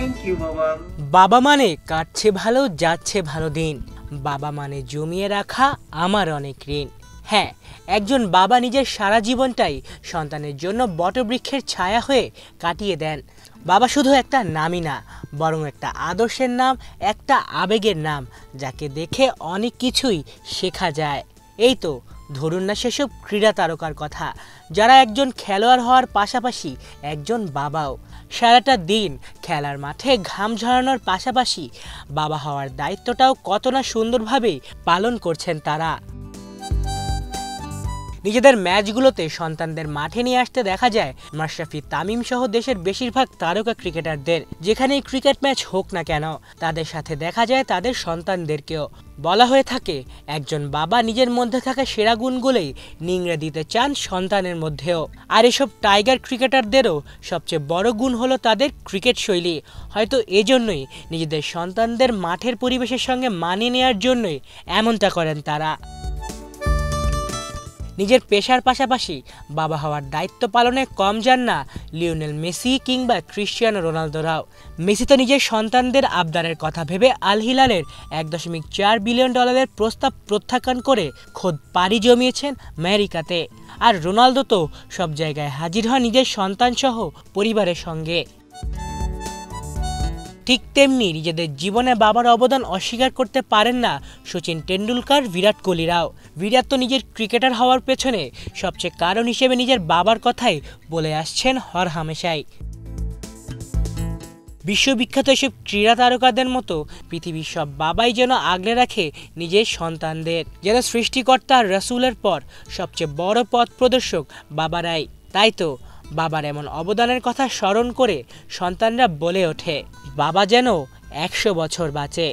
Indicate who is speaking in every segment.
Speaker 1: Thank you বাবা।
Speaker 2: বাবা মানে কাটছে ভালো যাচ্ছে ভালো দিন, বাবা মানে জমিয়ে রাখা আমার অনেক ঋণ। হ্যাঁ, একজন বাবা নিজের সারা জীবনটাই সন্তানের জন্য বটবৃক্ষের ছায়া হয়ে কাটিয়ে দেন। বাবা শুধু একটা নামই না, বরং একটা আদর্শের নাম, একটা আবেগের নাম, যাকে দেখে অনেক কিছুই শেখা যায়। এই তো ধরুন না সেসব ক্রীড়া তারকার কথা, যারা একজন খেলোয়াড় হওয়ার পাশাপাশি একজন বাবাও। সারাটা দিন খেলার মাঠে ঘাম ঝরানোর পাশাপাশি বাবা হওয়ার দায়িত্বটাও কত না সুন্দরভাবে পালন করছেন তারা। নিজেদের ম্যাচগুলোতে সন্তানদের মাঠে নিয়ে আসতে দেখা যায় মাশরাফি, তামিম সহ দেশের বেশিরভাগ তারকা ক্রিকেটারদের। যেখানেই ক্রিকেট ম্যাচ হোক না কেন, তাদের সাথে দেখা যায় তাদের সন্তানদেরকেও। বলা হয়ে থাকে একজন বাবা নিজের মধ্যে থাকা সেরা গুণগুলোই নিংড়ে দিতে চান সন্তানের মধ্যেও। আর এসব টাইগার ক্রিকেটারদেরও সবচেয়ে বড় গুণ হলো তাদের ক্রিকেট শৈলী। হয়তো এজন্যই নিজেদের সন্তানদের মাঠের পরিবেশের সঙ্গে মানিয়ে নেওয়ার জন্যই এমনটা করেন তারা। নিজের পেশার পাশাপাশি বাবা হওয়ার দায়িত্ব পালনে কম যান না লিওনেল মেসি কিংবা ক্রিশ্চিয়ানো রোনালদোরাও। মেসি তো নিজের সন্তানদের আবদারের কথা ভেবে আল হিলালের $1.4 বিলিয়ন প্রস্তাব প্রত্যাখ্যান করে খোদ পাড়ি জমিয়েছেন আমেরিকাতে। আর রোনালদো তো সব জায়গায় হাজির হন নিজের সন্তানসহ পরিবারের সঙ্গে। ঠিক তেমনি নিজেদের জীবনে বাবার অবদান অস্বীকার করতে পারেন না সচিন টেন্ডুলকার, বিরাট কোহলিরাও। বিরাট তো নিজের ক্রিকেটার হওয়ার পেছনে সবচেয়ে কারণ হিসেবে নিজের বাবার কথাই বলে আসছেন হর হামেশাই। বিশ্ববিখ্যাত এসব ক্রীড়া তারকাদের মতো পৃথিবীর সব বাবাই যেন আগলে রাখে নিজের সন্তানদের, যেন সৃষ্টিকর্তা রাসূলের পর সবচেয়ে বড় পথ প্রদর্শক বাবারাই। তাই তো বাবার এমন অবদানের কথা স্মরণ করে সন্তানরা বলে ওঠে, বাবা যেন 100 বছর বাঁচে।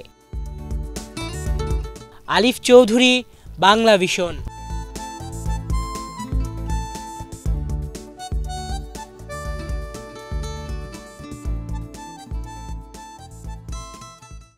Speaker 2: আলিফ চৌধুরী, বাংলা ভিশন।